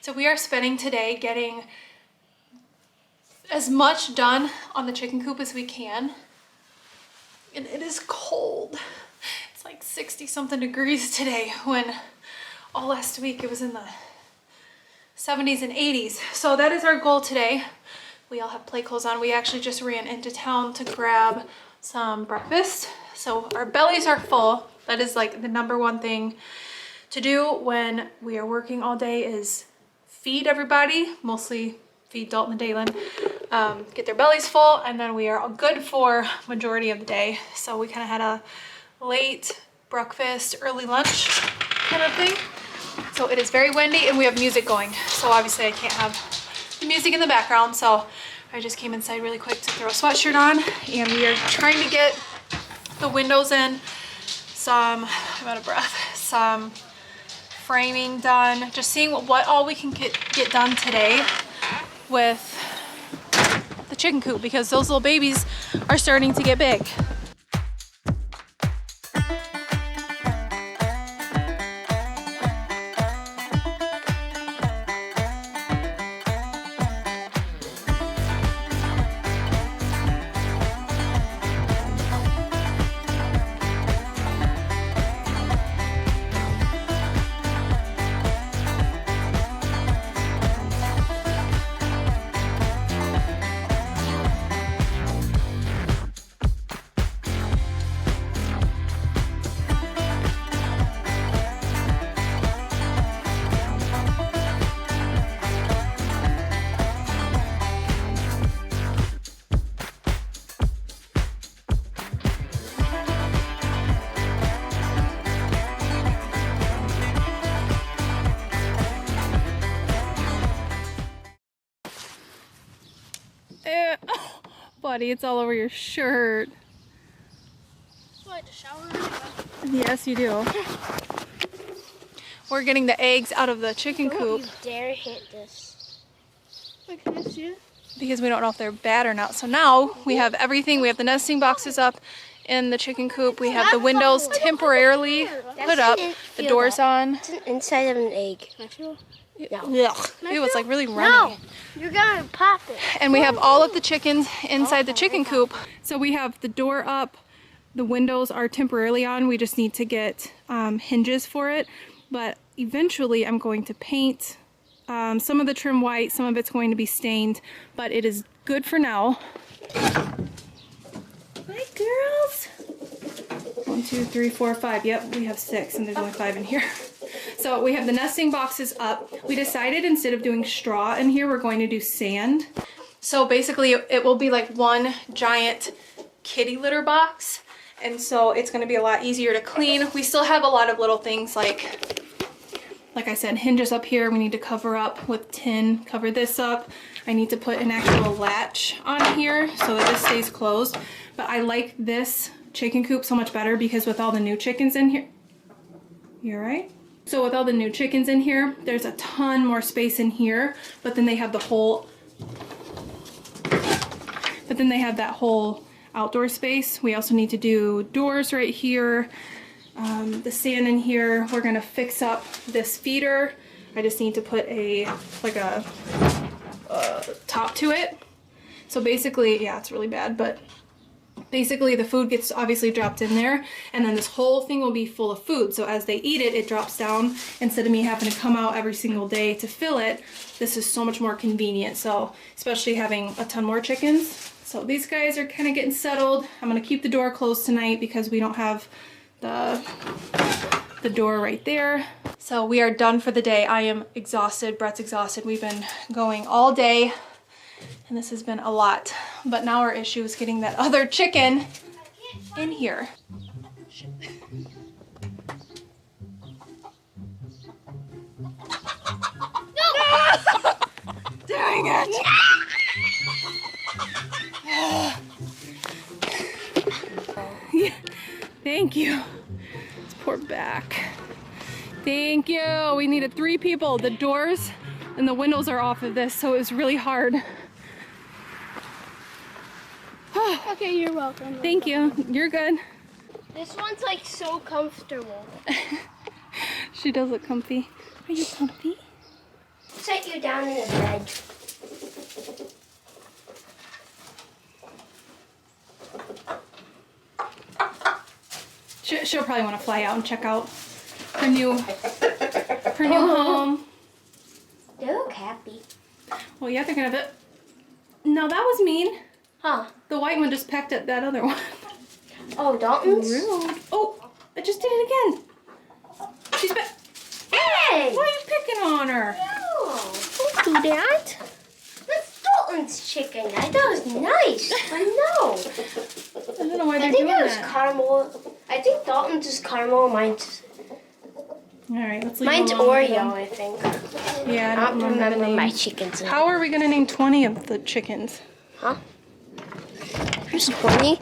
So we are spending today getting as much done on the chicken coop as we can. And it is cold. It's like 60 something degrees today when all last week it was in the 70s and 80s. So that is our goal today. We all have play clothes on. We actually just ran into town to grab some breakfast. So our bellies are full. That is like the number one thing to do when we are working all day is feed everybody, mostly feed Dalton and Dalen, get their bellies full, and then we are all good for majority of the day. So we kind of had a late breakfast, early lunch kind of thing. So it is very windy and we have music going. So obviously I can't have the music in the background. So I just came inside really quick to throw a sweatshirt on, and we are trying to get the windows in, I'm out of breath, some framing done, just seeing what all we can get done today with the chicken coop, because those little babies are starting to get big. Oh, buddy, it's all over your shirt. What, the shower? Yes, you do. We're getting the eggs out of the chicken coop. Don't you dare hit this. Wait, can I see it? Because we don't know if they're bad or not. So now we have everything. We have the nesting boxes up in the chicken coop. We have the windows temporarily put up, the doors on. It's inside of an egg. Can I feel it? No. Ew, it's like really runny. No, you're gonna pop it. And we have all of the chickens inside the chicken coop. So we have the door up, the windows are temporarily on. We just need to get hinges for it. But eventually I'm going to paint some of the trim white, some of it's going to be stained, but it is good for now. Hi, girls. 1, 2, 3, 4, 5. Yep, we have 6 and there's only 5 in here. So we have the nesting boxes up. We decided instead of doing straw in here, we're going to do sand. So basically it will be like one giant kitty litter box. And so it's going to be a lot easier to clean. We still have a lot of little things like I said, hinges up here. We need to cover up with tin, cover this up. I need to put an actual latch on here so that this stays closed. But I like this chicken coop so much better because with all the new chickens in here, you're right. So with all the new chickens in here, there's a ton more space in here, but then they have the whole, that whole outdoor space. We also need to do doors right here, the sand in here. We're gonna fix up this feeder. I just need to put a top to it. So basically, yeah, it's really bad, but basically the food gets obviously dropped in there, and then this whole thing will be full of food. So as they eat it, it drops down. Instead of me having to come out every single day to fill it, this is so much more convenient. So especially having a ton more chickens. So these guys are kind of getting settled. I'm gonna keep the door closed tonight because we don't have the door right there. So we are done for the day. I am exhausted. Brett's exhausted. We've been going all day and this has been a lot. But now our issue is getting that other chicken in here. No! Dang it! Yeah, thank you. Let's pour back. Thank you. We needed 3 people. The doors and the windows are off of this, so it was really hard. Okay, you're welcome. Thank you. You're good. This one's like so comfortable. She does look comfy. Are you comfy? Say her down in the bed. She'll probably want to fly out and check out her new home. They look happy. Well, yeah, they're gonna have it. No, that was mean. Huh? The white one just pecked at that other one. Oh, Dalton's? Rude. Oh, I just did it again. She's back. Hey! Why are you picking on her? No, don't do that. That's Dalton's chicken. I thought it was nice, but no. I don't know why I they're think doing it was that. caramel. I think Dalton's is caramel. Mine's All right, let's leave it alone for Oreo, them. I think. Yeah, I don't remember the my names. chickens. How are we gonna name 20 of the chickens? Huh? There's 20.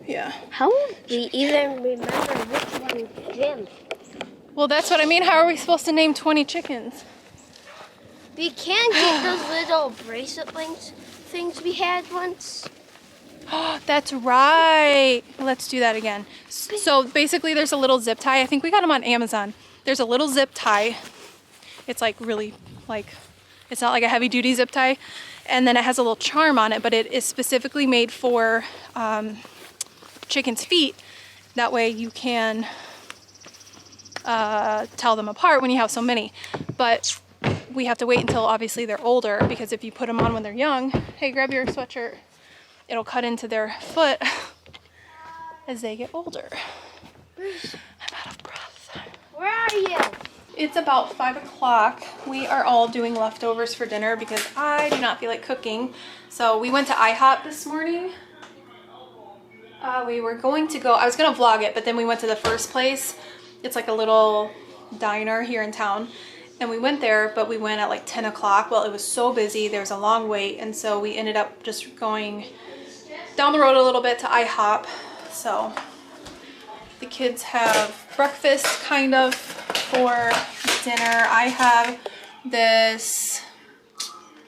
Yeah. How would we even remember which one is Jim? Well, that's what I mean. How are we supposed to name 20 chickens? We can't get those little bracelet things we had once. That's right. Let's do that again. So basically there's a little zip tie. I think we got them on Amazon. There's a little zip tie. It's like really it's not like a heavy duty zip tie. And then it has a little charm on it, but it is specifically made for chicken's feet. That way you can tell them apart when you have so many. But we have to wait until obviously they're older, because if you put them on when they're young, hey, grab your sweatshirt, it'll cut into their foot as they get older. I'm out of breath. Where are you? It's about 5 o'clock. We are all doing leftovers for dinner because I do not feel like cooking. So we went to IHOP this morning. We were going to go, I was gonna vlog it, but then we went to the first place. It's like a little diner here in town. And we went there, but we went at like 10 o'clock. Well, it was so busy, there was a long wait. And so we ended up just going down the road a little bit to IHOP. So the kids have breakfast kind of for dinner. I have this,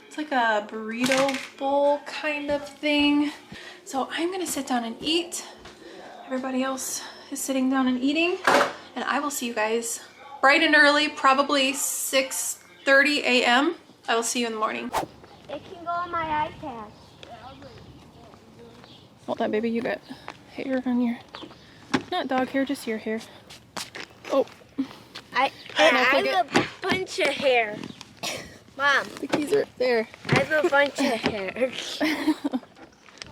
it's like a burrito bowl kind of thing. So I'm gonna sit down and eat. Everybody else is sitting down and eating, and I will see you guys bright and early, probably 6:30 a.m. I will see you in the morning. It can go on my iPad. Hold on, baby, you got hair on your, not dog hair, just your hair. Oh. I have a bunch of hair. Mom, The keys are there. I have a bunch of hair.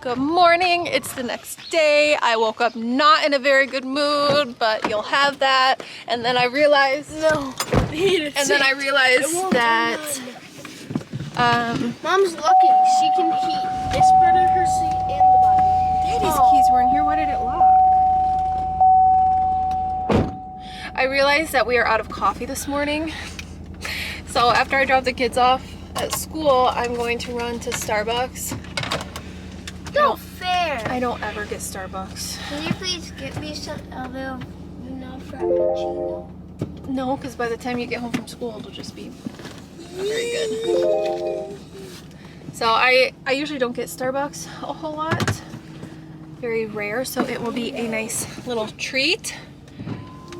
Good morning, it's the next day. I woke up not in a very good mood, but you'll have that. And then I realized, that Mom's lucky. She can heat this part of her seat and the bottom. Daddy's keys were in here. Why did it lock? I realized that we are out of coffee this morning. So after I drop the kids off at school, I'm going to run to Starbucks. No fair. I don't ever get Starbucks. Can you please get me a little frappuccino? No, because by the time you get home from school, it'll just be very good. So I usually don't get Starbucks a whole lot. Very rare, so it will be a nice little treat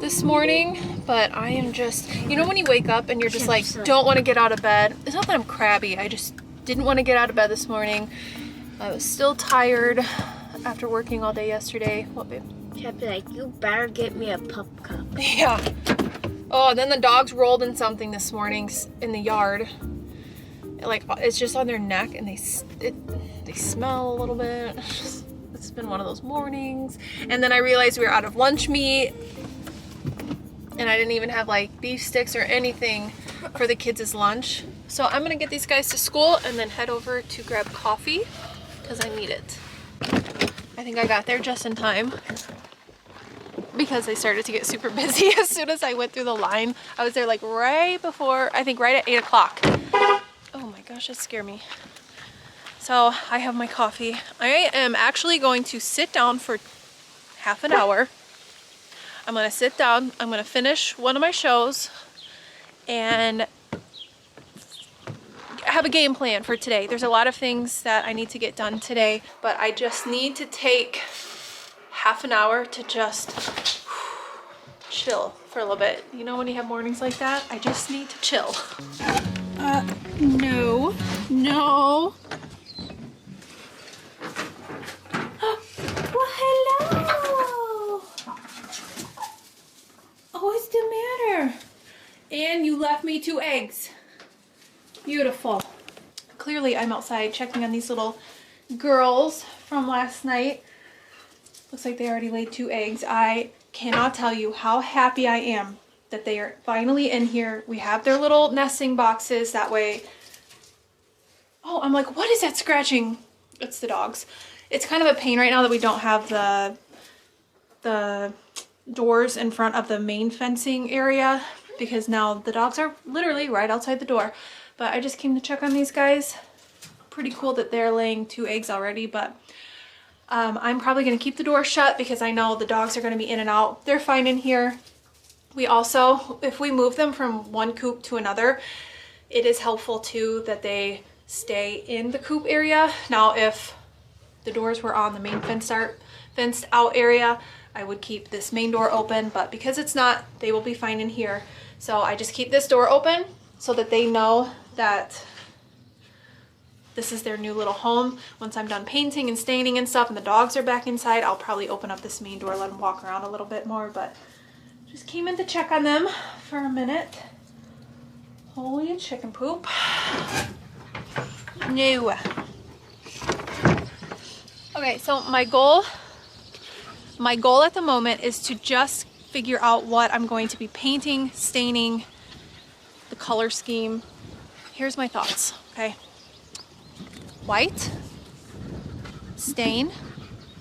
this morning. But I am just, you know when you wake up and you're just like, don't want to get out of bed? It's not that I'm crabby, I just didn't want to get out of bed this morning. I was still tired after working all day yesterday. What, babe? Kept like, you better get me a pup cup. Yeah. Oh, and then the dogs rolled in something this morning in the yard. Like, it's just on their neck, and they smell a little bit. It's been one of those mornings. And then I realized we were out of lunch meat, and I didn't even have like beef sticks or anything for the kids' lunch. So I'm gonna get these guys to school and then head over to grab coffee because I need it. I think I got there just in time because they started to get super busy as soon as I went through the line. I was there like right before, I think right at 8 o'clock. Oh my gosh, that scared me. So I have my coffee. I am actually going to sit down for half an hour. I'm gonna sit down, I'm gonna finish one of my shows and have a game plan for today. There's a lot of things that I need to get done today, but I just need to take half an hour to just chill for a little bit. You know when you have mornings like that? I just need to chill. No, no. Well, hello. Oh, what's the matter? And you left me 2 eggs. Beautiful. Clearly, I'm outside checking on these little girls from last night. Looks like they already laid 2 eggs. I cannot tell you how happy I am that they are finally in here. We have their little nesting boxes. That way... Oh, I'm like, what is that scratching? It's the dogs. It's kind of a pain right now that we don't have the doors in front of the main fencing area, because now the dogs are literally right outside the door. But I just came to check on these guys. Pretty cool that they're laying 2 eggs already, but I'm probably going to keep the door shut because I know the dogs are going to be in and out. They're fine in here. We also, if we move them from one coop to another, it is helpful too that they stay in the coop area. Now, if the doors were on the main fenced out area, I would keep this main door open, but because it's not, they will be fine in here. So I just keep this door open so that they know that this is their new little home. Once I'm done painting and staining and stuff and the dogs are back inside, I'll probably open up this main door, let them walk around a little bit more, but just came in to check on them for a minute. Holy chicken poop. No. Okay, so my goal at the moment is to just figure out what I'm going to be painting, staining, the color scheme. Here's my thoughts, okay? White, stain,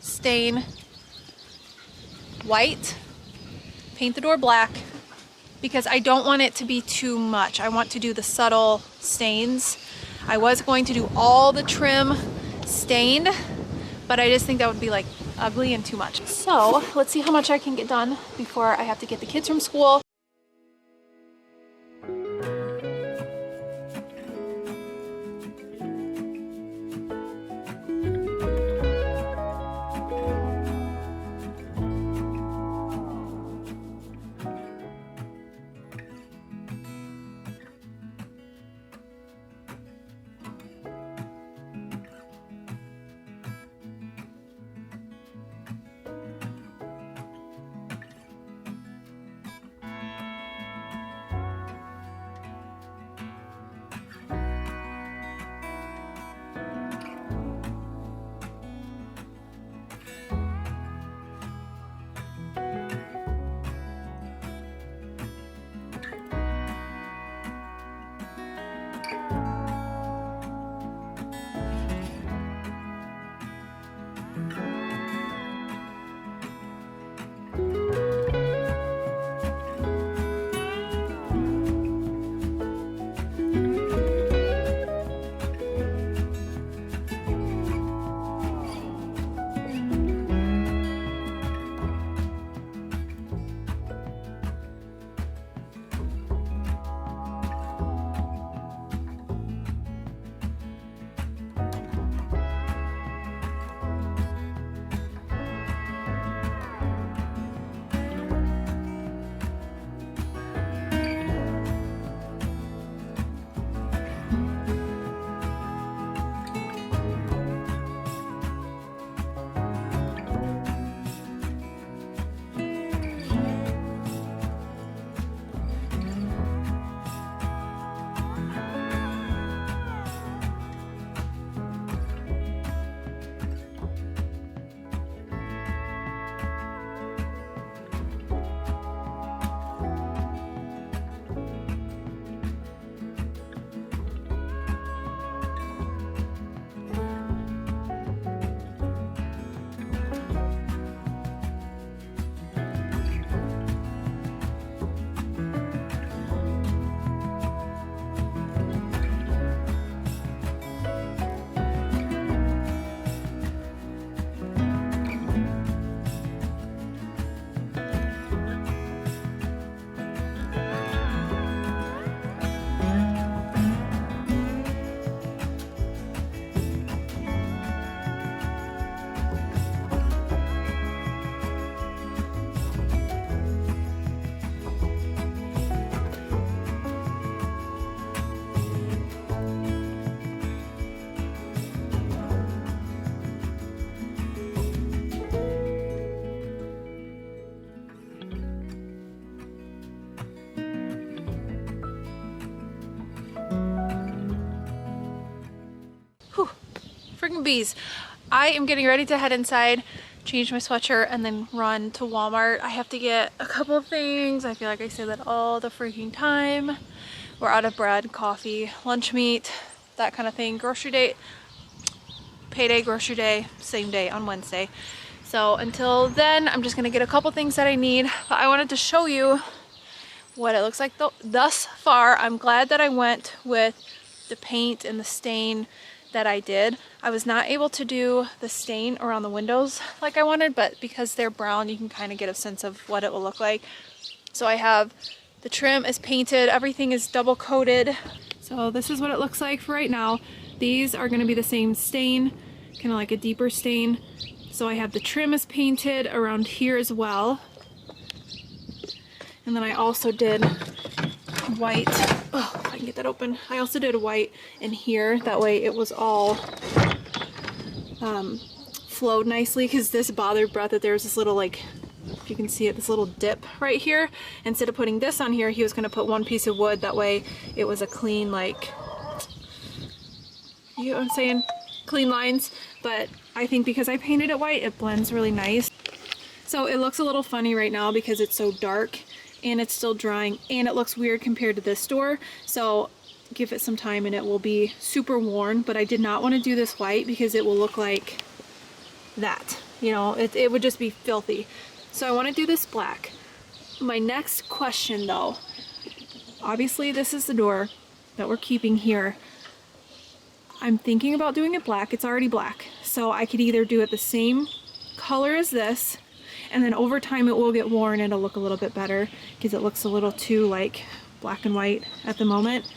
stain, white, paint the door black, because I don't want it to be too much. I want to do the subtle stains. I was going to do all the trim stained, but I just think that would be like ugly and too much. So let's see how much I can get done before I have to get the kids from school. chicken bees. I am getting ready to head inside, change my sweatshirt, and then run to Walmart. I have to get a couple of things. I feel like I say that all the freaking time. We're out of bread, coffee, lunch meat, that kind of thing. Grocery day, payday, grocery day, same day on Wednesday. So until then, I'm just gonna get a couple things that I need. But I wanted to show you what it looks like thus far. I'm glad that I went with the paint and the stain that I did. I was not able to do the stain around the windows like I wanted, but because they're brown, you can kind of get a sense of what it will look like. So I have the trim is painted, everything is double coated. So this is what it looks like for right now. These are gonna be the same stain, kind of like a deeper stain. So I have the trim is painted around here as well. And then I also did white. Oh, if I can get that open. I also did white in here. That way it was all flowed nicely, because this bothered Brett that there's this little, like, if you can see it, this little dip right here. Instead of putting this on here, he was going to put one piece of wood. That way it was a clean, like, you know what I'm saying? Clean lines. But I think because I painted it white, it blends really nice. So it looks a little funny right now because it's so dark and it's still drying, and it looks weird compared to this door. So give it some time and it will be super worn. But I did not want to do this white because it will look like that. You know, it would just be filthy. So I want to do this black. My next question though, obviously this is the door that we're keeping here. I'm thinking about doing it black. It's already black. So I could either do it the same color as this, and then over time it will get worn and it'll look a little bit better because it looks a little too like black and white at the moment.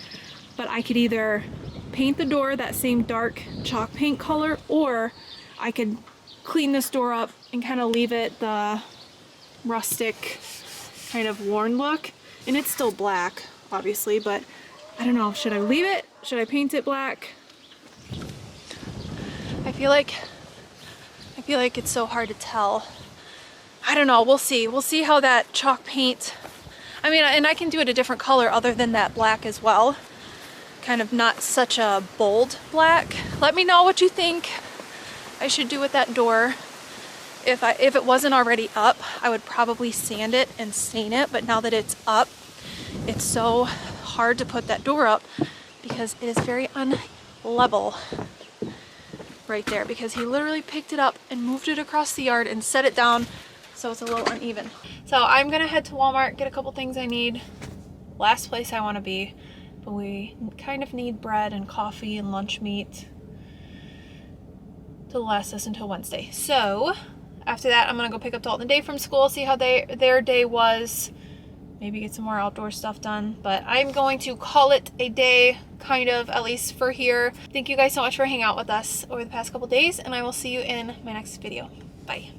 But I could either paint the door that same dark chalk paint color, or I could clean this door up and kind of leave it the rustic kind of worn look. And it's still black, obviously, but I don't know. Should I leave it? Should I paint it black? I feel like it's so hard to tell. I don't know. We'll see. We'll see how that chalk paint, I mean, and I can do it a different color other than that black as well. Kind of not such a bold black. Let me know what you think I should do with that door. If it wasn't already up, I would probably sand it and stain it. But now that it's up, it's so hard to put that door up because it is very unlevel right there, because he literally picked it up and moved it across the yard and set it down, so it's a little uneven. So I'm gonna head to Walmart, get a couple things I need. Last place I want to be, but we kind of need bread and coffee and lunch meat to last us until Wednesday. So after that, I'm gonna go pick up Dalton and Dave from school, see how their day was, maybe get some more outdoor stuff done. But I'm going to call it a day, kind of, at least for here. Thank you guys so much for hanging out with us over the past couple days, and I will see you in my next video. Bye.